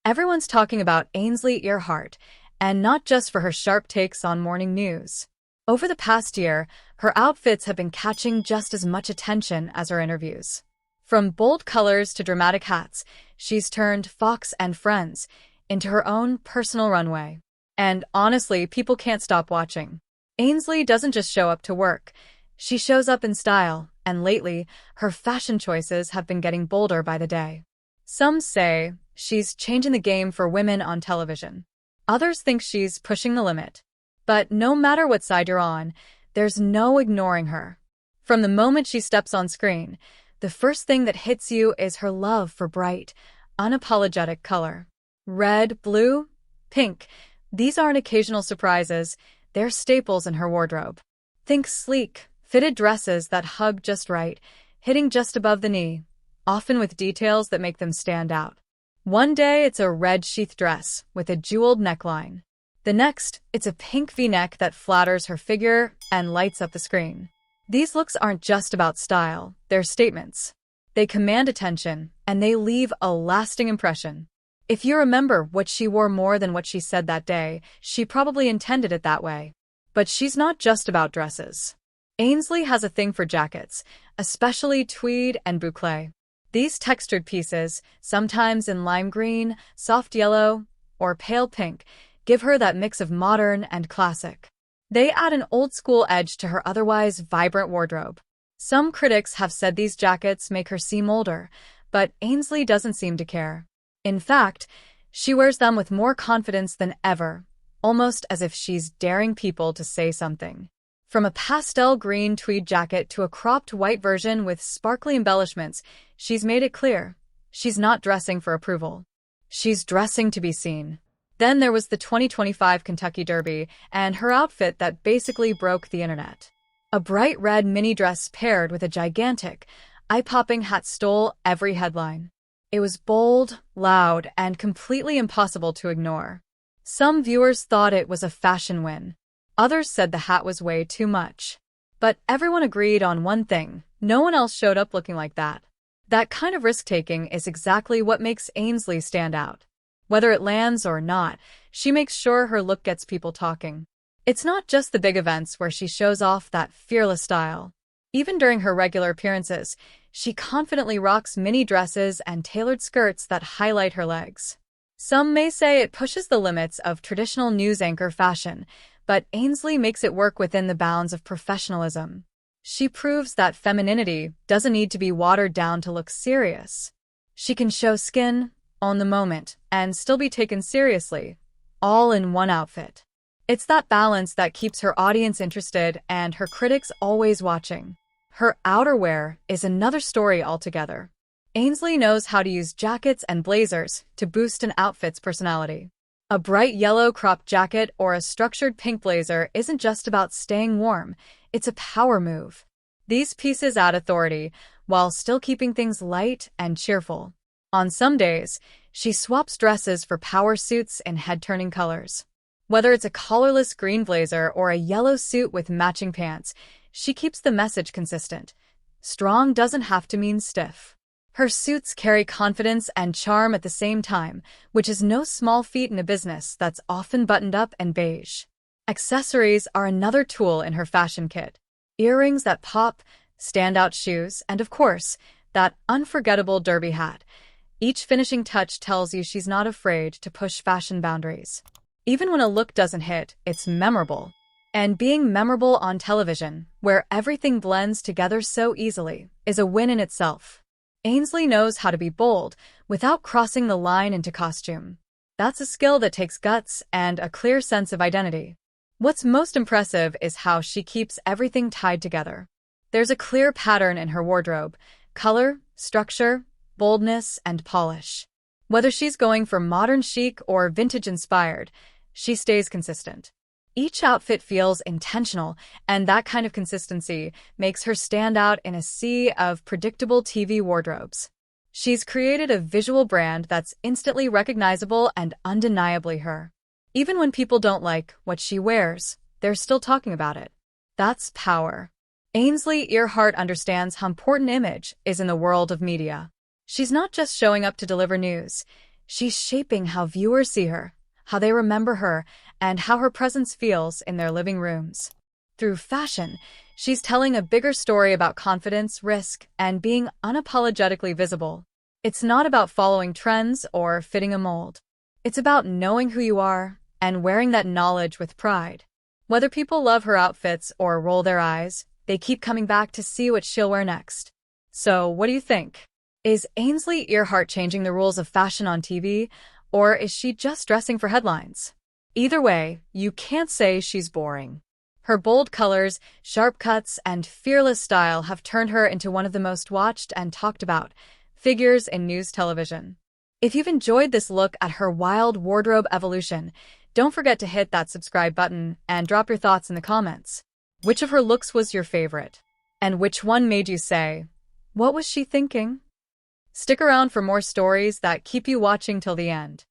Everyone's talking about Ainsley Earhardt, and not just for her sharp takes on morning news. Over the past year, her outfits have been catching just as much attention as her interviews. From bold colors to dramatic hats, she's turned Fox and Friends into her own personal runway. And honestly, people can't stop watching. Ainsley doesn't just show up to work. She shows up in style, and lately, her fashion choices have been getting bolder by the day. Some say she's changing the game for women on television. Others think she's pushing the limit. But no matter what side you're on, there's no ignoring her. From the moment she steps on screen, the first thing that hits you is her love for bright, unapologetic color. Red, blue, pink. These aren't occasional surprises, they're staples in her wardrobe. Think sleek, fitted dresses that hug just right, hitting just above the knee, often with details that make them stand out. One day it's a red sheath dress with a jeweled neckline. The next, it's a pink V-neck that flatters her figure and lights up the screen. These looks aren't just about style, they're statements. They command attention, and they leave a lasting impression. If you remember what she wore more than what she said that day, she probably intended it that way. But she's not just about dresses. Ainsley has a thing for jackets, especially tweed and boucle. These textured pieces, sometimes in lime green, soft yellow, or pale pink, give her that mix of modern and classic. They add an old-school edge to her otherwise vibrant wardrobe. Some critics have said these jackets make her seem older, but Ainsley doesn't seem to care. In fact, she wears them with more confidence than ever, almost as if she's daring people to say something. From a pastel green tweed jacket to a cropped white version with sparkly embellishments, she's made it clear. She's not dressing for approval. She's dressing to be seen. Then there was the 2025 Kentucky Derby, and her outfit that basically broke the internet. A bright red mini dress paired with a gigantic, eye-popping hat stole every headline. It was bold, loud, and completely impossible to ignore. Some viewers thought it was a fashion win. Others said the hat was way too much. But everyone agreed on one thing: no one else showed up looking like that. That kind of risk-taking is exactly what makes Ainsley stand out. Whether it lands or not, she makes sure her look gets people talking. It's not just the big events where she shows off that fearless style. Even during her regular appearances, she confidently rocks mini dresses and tailored skirts that highlight her legs. Some may say it pushes the limits of traditional news anchor fashion, but Ainsley makes it work within the bounds of professionalism. She proves that femininity doesn't need to be watered down to look serious. She can show skin, own the moment, and still be taken seriously, all in one outfit. It's that balance that keeps her audience interested and her critics always watching. Her outerwear is another story altogether. Ainsley knows how to use jackets and blazers to boost an outfit's personality. A bright yellow cropped jacket or a structured pink blazer isn't just about staying warm, it's a power move. These pieces add authority, while still keeping things light and cheerful. On some days, she swaps dresses for power suits in head-turning colors. Whether it's a collarless green blazer or a yellow suit with matching pants, she keeps the message consistent. Strong doesn't have to mean stiff. Her suits carry confidence and charm at the same time, which is no small feat in a business that's often buttoned up and beige. Accessories are another tool in her fashion kit. Earrings that pop, standout shoes, and of course, that unforgettable derby hat. Each finishing touch tells you she's not afraid to push fashion boundaries. Even when a look doesn't hit, it's memorable. And being memorable on television, where everything blends together so easily, is a win in itself. Ainsley knows how to be bold without crossing the line into costume. That's a skill that takes guts and a clear sense of identity. What's most impressive is how she keeps everything tied together. There's a clear pattern in her wardrobe: color, structure, boldness, and polish. Whether she's going for modern chic or vintage-inspired, she stays consistent. Each outfit feels intentional, and that kind of consistency makes her stand out in a sea of predictable TV wardrobes. She's created a visual brand that's instantly recognizable and undeniably her. Even when people don't like what she wears, they're still talking about it. That's power. Ainsley Earhardt understands how important image is in the world of media. She's not just showing up to deliver news. She's shaping how viewers see her, how they remember her, and how her presence feels in their living rooms. Through fashion, she's telling a bigger story about confidence, risk, and being unapologetically visible. It's not about following trends or fitting a mold. It's about knowing who you are and wearing that knowledge with pride. Whether people love her outfits or roll their eyes, they keep coming back to see what she'll wear next. So, what do you think? Is Ainsley Earhardt changing the rules of fashion on TV, or is she just dressing for headlines? Either way, you can't say she's boring. Her bold colors, sharp cuts, and fearless style have turned her into one of the most watched and talked about figures in news television. If you've enjoyed this look at her wild wardrobe evolution, don't forget to hit that subscribe button and drop your thoughts in the comments. Which of her looks was your favorite? And which one made you say, "What was she thinking?" Stick around for more stories that keep you watching till the end.